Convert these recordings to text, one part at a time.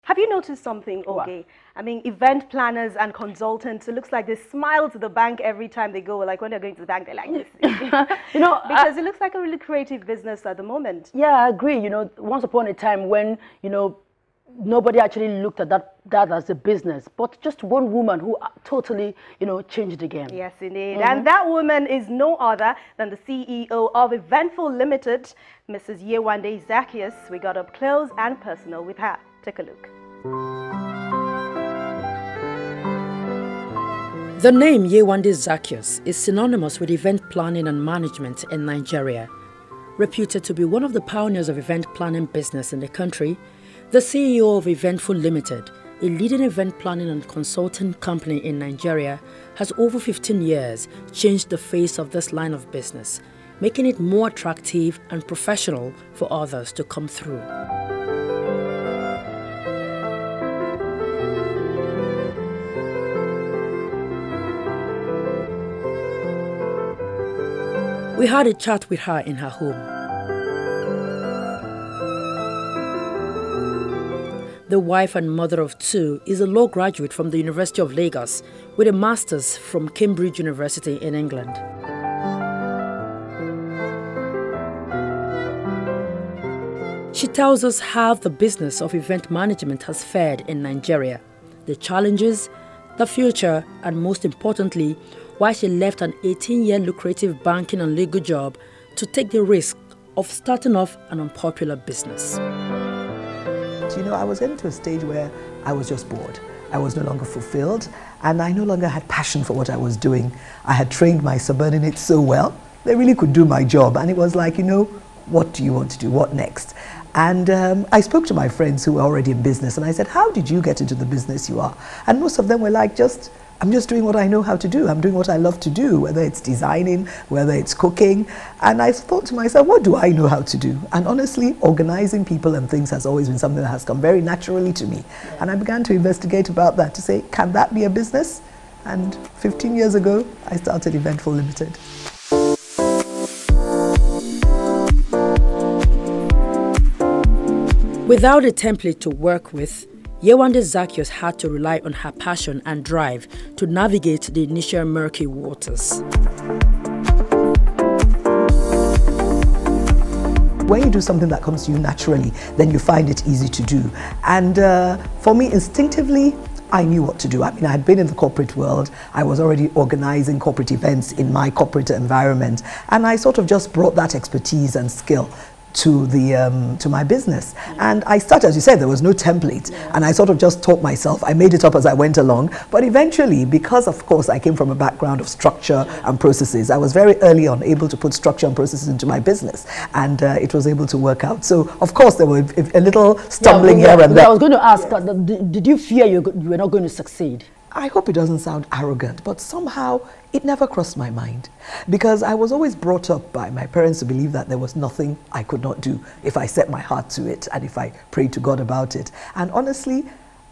Have you noticed something, Oge? I mean, event planners and consultants, it looks like they smile to the bank every time they go. Like when they're going to the bank, they're like this. You know, because it looks like a really creative business at the moment. Yeah, I agree. You know, once upon a time when, you know, nobody actually looked at that as a business, but just one woman who totally, you know, changed the game. Yes, indeed. And that woman is no other than the CEO of Eventful Limited, Mrs. Yewande Zaccheaus. We got up close and personal with her. Take a look. The name Yewande Zaccheaus is synonymous with event planning and management in Nigeria. Reputed to be one of the pioneers of event planning business in the country, the CEO of Eventful Limited, a leading event planning and consulting company in Nigeria, has over 15 years changed the face of this line of business, making it more attractive and professional for others to come through. We had a chat with her in her home. The wife and mother of two is a law graduate from the University of Lagos with a master's from Cambridge University in England. She tells us how the business of event management has fared in Nigeria, the challenges, the future, and most importantly, why she left an 18-year lucrative banking and legal job to take the risk of starting off an unpopular business. You know, I was getting to a stage where I was just bored. I was no longer fulfilled, and I no longer had passion for what I was doing. I had trained my subordinates so well, they really could do my job, and it was like, you know, what do you want to do? What next? And I spoke to my friends who were already in business, and I said, how did you get into the business you are? And most of them were like, I'm just doing what I know how to do. I'm doing what I love to do, whether it's designing, whether it's cooking. And I thought to myself, what do I know how to do? And honestly, organizing people and things has always been something that has come very naturally to me. And I began to investigate about that to say, can that be a business? And 15 years ago, I started Eventful Limited. Without a template to work with, Yewande Zaccheaus had to rely on her passion and drive to navigate the initial murky waters. When you do something that comes to you naturally, then you find it easy to do. And for me, instinctively, I knew what to do. I mean, I had been in the corporate world. I was already organizing corporate events in my corporate environment. And I sort of just brought that expertise and skill to my business. And I started, as you said, there was no template, and I sort of just taught myself. I made it up as I went along, but eventually, because of course I came from a background of structure and processes, I was very early on able to put structure and processes into my business, and it was able to work out. So of course there were a little stumbling here and there. I was going to ask, did you fear you were not going to succeed? I hope it doesn't sound arrogant, but somehow it never crossed my mind, because I was always brought up by my parents to believe that there was nothing I could not do if I set my heart to it and if I prayed to God about it. And honestly,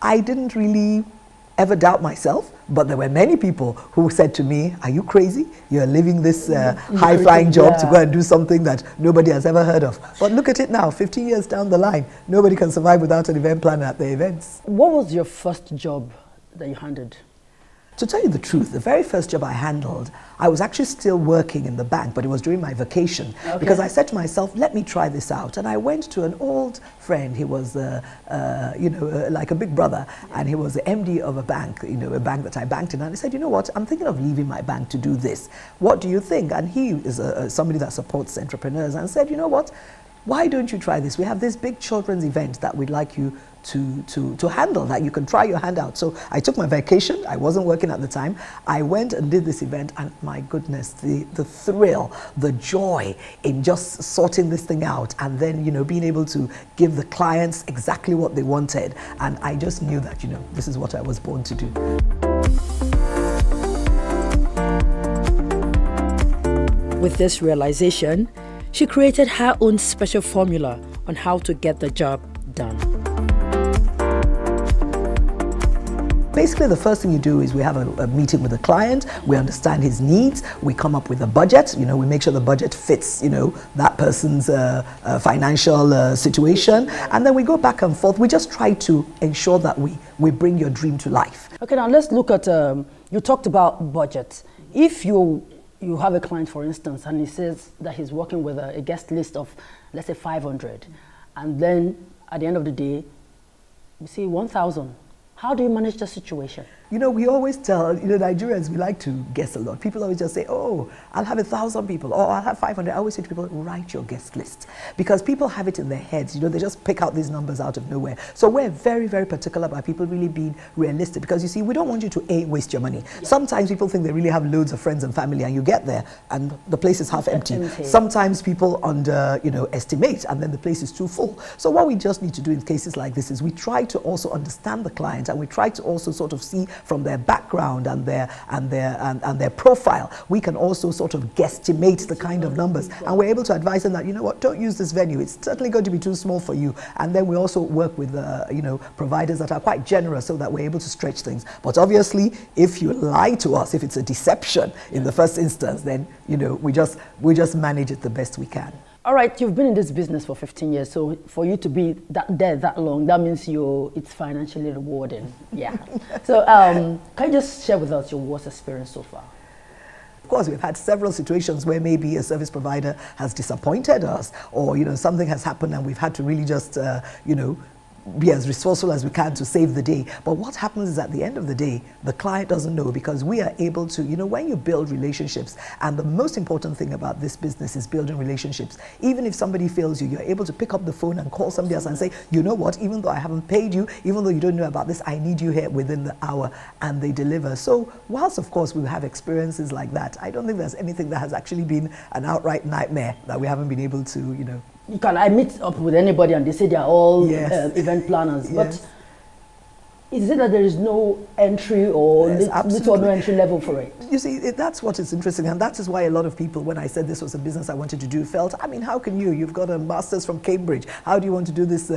I didn't really ever doubt myself, but there were many people who said to me, are you crazy? You're leaving this high-flying job to go and do something that nobody has ever heard of. But look at it now, 15 years down the line, nobody can survive without an event planner at their events. What was your first job that you handled? To tell you the truth, the very first job I handled, I was actually still working in the bank, but it was during my vacation. Okay. Because I said to myself, let me try this out. And I went to an old friend. He was, like a big brother, and he was the MD of a bank, a bank that I banked in. And I said, you know what, I'm thinking of leaving my bank to do this. What do you think? And he is somebody that supports entrepreneurs, and said, you know what, why don't you try this? We have this big children's event that we'd like you to handle, that you can try your hand out. So I took my vacation. I wasn't working at the time. I went and did this event, and my goodness, the thrill, the joy in just sorting this thing out, and then, being able to give the clients exactly what they wanted. And I just knew that, this is what I was born to do. With this realization, she created her own special formula on how to get the job done. Basically, the first thing you do is we have a meeting with the client, we understand his needs, we come up with a budget, you know, we make sure the budget fits, you know, that person's financial situation, and then we go back and forth. We just try to ensure that we bring your dream to life. Okay, now let's look at, you talked about budget. If you have a client, for instance, and he says that he's working with a guest list of, let's say, 500, and then at the end of the day, you see 1,000. How do you manage the situation? You know, we always tell, you know, Nigerians, we like to guess a lot. People always just say, oh, I'll have 1,000 people, or I'll have 500. I always say to people, write your guest list. Because people have it in their heads, you know, they just pick out these numbers out of nowhere. So we're very, very particular about people really being realistic. Because you see, we don't want you to, waste your money. Yeah. Sometimes people think they really have loads of friends and family, and you get there, and the place is half empty. Sometimes people estimate, and then the place is too full. So what we just need to do in cases like this is we try to also understand the client, and we try to also sort of see from their background and their profile, we can also sort of guesstimate the kind of numbers, and we're able to advise them that, you know what, don't use this venue, it's certainly going to be too small for you. And then we also work with providers that are quite generous, so that we're able to stretch things. But obviously, if you lie to us, if it's a deception in the first instance, then, you know, we just manage it the best we can. All right, you've been in this business for 15 years, so for you to be that long, that means it's financially rewarding. Yeah. So can you just share with us your worst experience so far? Of course, we've had several situations where maybe a service provider has disappointed us, or, you know, something has happened and we've had to really just, be as resourceful as we can to save the day. But what happens is, at the end of the day, the client doesn't know, because we are able to, you know, when you build relationships, and the most important thing about this business is building relationships. Even if somebody fails you, you're able to pick up the phone and call somebody else and say, you know what, even though I haven't paid you, even though you don't know about this, I need you here within the hour, and they deliver. So whilst of course we have experiences like that, I don't think there's anything that has actually been an outright nightmare that we haven't been able to, you know. I meet up with anybody and they say they're all event planners, but is it that there is no entry or little or no entry level for it? You see, that's what is interesting, and that is why a lot of people, when I said this was a business I wanted to do, felt, I mean, how can you've got a master's from Cambridge, how do you want to do this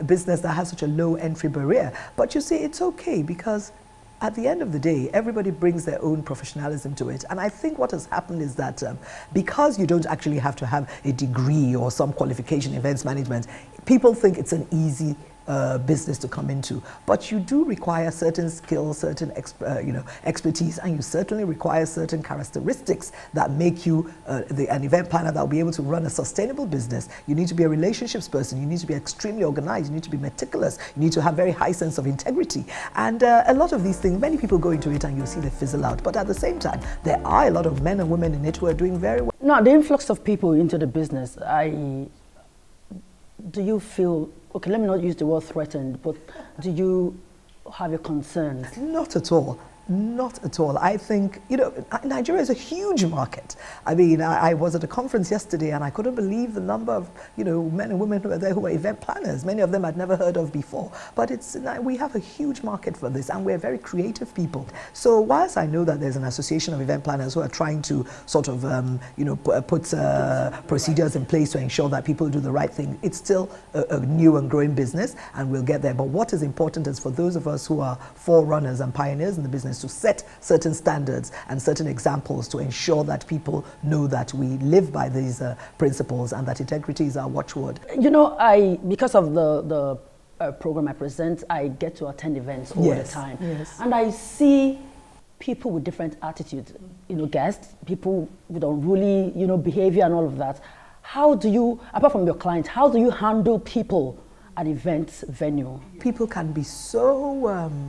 business that has such a low entry barrier? But you see, it's okay, because at the end of the day, everybody brings their own professionalism to it. And I think what has happened is that because you don't actually have to have a degree or some qualification in events management, people think it's an easy business to come into, but you do require certain skills, certain expertise, and you certainly require certain characteristics that make you an event planner that will be able to run a sustainable business. You need to be a relationships person, you need to be extremely organized, you need to be meticulous, you need to have very high sense of integrity, and a lot of these things, many people go into it and you'll see they fizzle out, but at the same time, there are a lot of men and women in it who are doing very well. Now, the influx of people into the business, do you feel, okay, let me not use the word threatened, but do you have your concerns? Not at all. Not at all. I think, you know, Nigeria is a huge market. I mean, I was at a conference yesterday and I couldn't believe the number of, you know, men and women who are there who are event planners. Many of them I'd never heard of before. But we have a huge market for this, and we're very creative people. So whilst I know that there's an association of event planners who are trying to sort of, put procedures in place to ensure that people do the right thing, it's still a new and growing business, and we'll get there. But what is important is for those of us who are forerunners and pioneers in the business to set certain standards and certain examples to ensure that people know that we live by these principles and that integrity is our watchword. You know, because of the program I present, I get to attend events all the time. Yes. And I see people with different attitudes, you know, guests, people with unruly, you know, behavior and all of that. How do you, apart from your clients, how do you handle people at events venue? People can be so,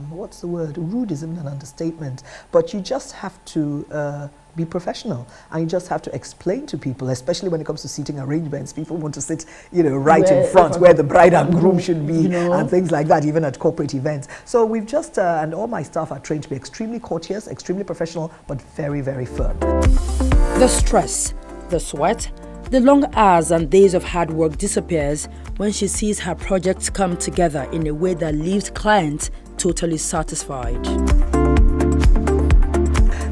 what's the word? Rude isn't an understatement, but you just have to be professional, and you just have to explain to people, especially when it comes to seating arrangements. People want to sit, you know, right in front where the bride and groom should be, you know, and things like that, even at corporate events. So we've just, and all my staff are trained to be extremely courteous, extremely professional, but very, very firm. The stress, the sweat, the long hours and days of hard work disappears when she sees her projects come together in a way that leaves clients totally satisfied.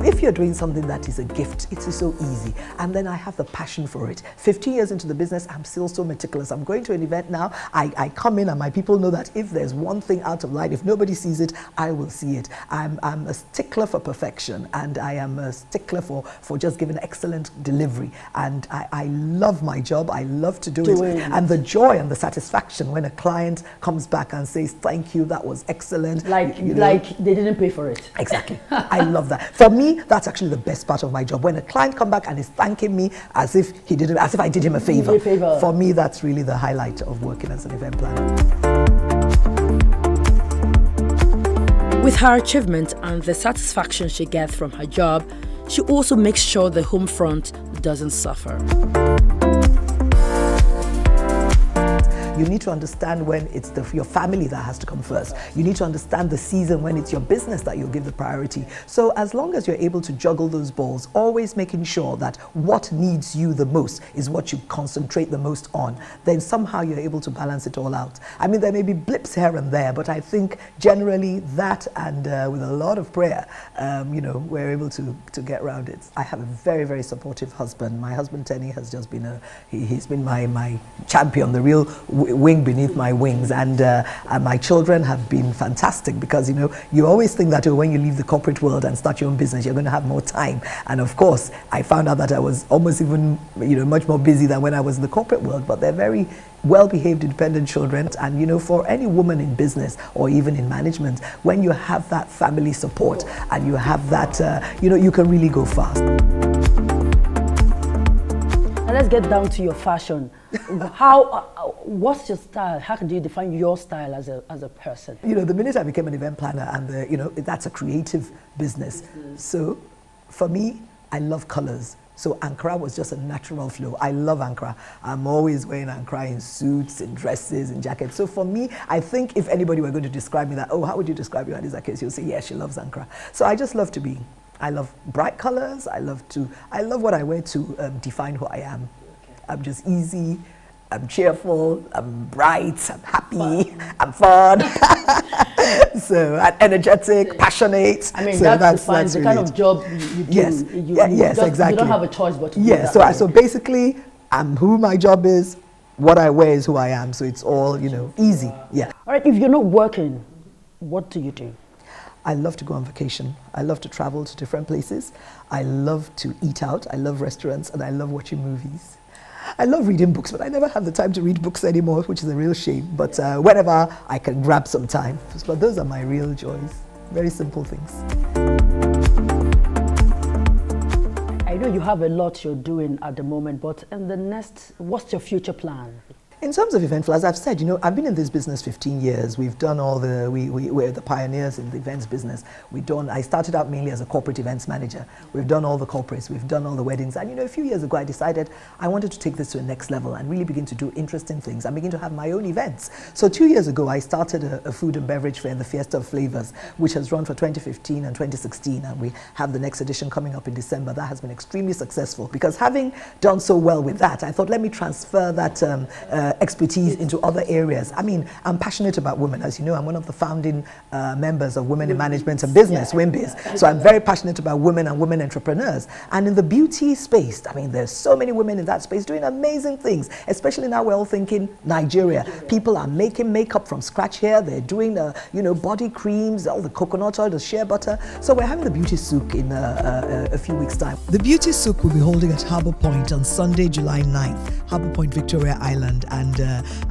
If if you're doing something that is a gift, it is so easy. And then I have the passion for it. 15 years into the business, I'm still so meticulous. I'm going to an event now, I come in and my people know that if there's one thing out of line, if nobody sees it, I will see it. I'm a stickler for perfection, and I am a stickler for just giving excellent delivery. And I love my job. I love to do it. And the joy and the satisfaction when a client comes back and says, thank you, that was excellent. Like they didn't pay for it. Exactly. I love that. For me, that's actually the best part of my job. When a client comes back and is thanking me as if I did him a favor. For me, that's really the highlight of working as an event planner. With her achievement and the satisfaction she gets from her job, she also makes sure the home front doesn't suffer. You need to understand when it's your family that has to come first. You need to understand the season when it's your business that you'll give the priority. So as long as you're able to juggle those balls, always making sure that what needs you the most is what you concentrate the most on, then somehow you're able to balance it all out. I mean, there may be blips here and there, but I think generally that, and with a lot of prayer, we're able to get around it. I have a very, very supportive husband. My husband, Tenny, has just been he's been my champion, the real wing beneath my wings, and my children have been fantastic, because you always think that when you leave the corporate world and start your own business, you're going to have more time. And of course, I found out that I was almost even much more busy than when I was in the corporate world. But they're very well-behaved, independent children. And for any woman in business or even in management, when you have that family support and you have that, you can really go fast. And let's get down to your fashion. What's your style? How do you define your style as a person? The minute I became an event planner, and that's a creative business. So for me, I love colors. So Ankara was just a natural flow. I love Ankara. I'm always wearing Ankara in suits, in dresses, in jackets. So for me, I think if anybody were going to describe me how would you describe you? And in that case, you'll say, yeah, she loves Ankara. So I just love to be. I love bright colors. I love what I wear to define who I am. I'm just easy, I'm cheerful, I'm bright, I'm happy, I'm fun. So energetic, passionate. I mean, so that's the kind of job you do. Yes, yes, exactly. You don't have a choice but to do that. Yeah, so basically, I'm who my job is, what I wear is who I am. So it's all, easy. Yeah. All right, if you're not working, what do you do? I love to go on vacation. I love to travel to different places. I love to eat out. I love restaurants, and I love watching movies. I love reading books, but I never have the time to read books anymore, which is a real shame. But whenever I can grab some time. But those are my real joys. Very simple things. I know you have a lot you're doing at the moment, but in the next, what's your future plan? In terms of event, as I've said, I've been in this business 15 years. We've done all we're the pioneers in the events business. I started out mainly as a corporate events manager. We've done all the corporates, we've done all the weddings. And a few years ago, I decided I wanted to take this to the next level and really begin to do interesting things and begin to have my own events. So 2 years ago, I started a food and beverage fair, the Fiesta of Flavors, which has run for 2015 and 2016. And we have the next edition coming up in December. That has been extremely successful, because having done so well with that, I thought, let me transfer that expertise into other areas. I mean, I'm passionate about women. As you know, I'm one of the founding members of Women in Management and Business, WIMBIZ. So I'm very passionate about women and women entrepreneurs. And in the beauty space, I mean, there's so many women in that space doing amazing things, especially now we're all thinking Nigeria. People are making makeup from scratch here. They're doing, body creams, all the coconut oil, the shea butter. So we're having the beauty souk in a few weeks' time. The beauty souk will be holding at Harbour Point on Sunday, July 9th, Harbour Point, Victoria Island. And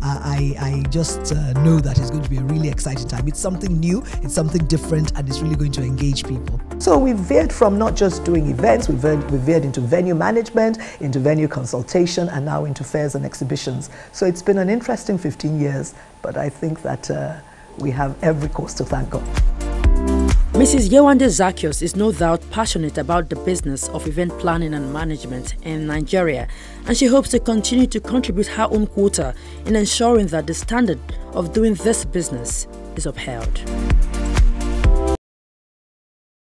I just know that it's going to be a really exciting time. It's something new, it's something different, and it's really going to engage people. So we've veered from not just doing events, we've veered into venue management, into venue consultation, and now into fairs and exhibitions. So it's been an interesting 15 years, but I think that we have every cause to thank God. Mrs. Yewande Zaccheaus is no doubt passionate about the business of event planning and management in Nigeria, and she hopes to continue to contribute her own quota in ensuring that the standard of doing this business is upheld.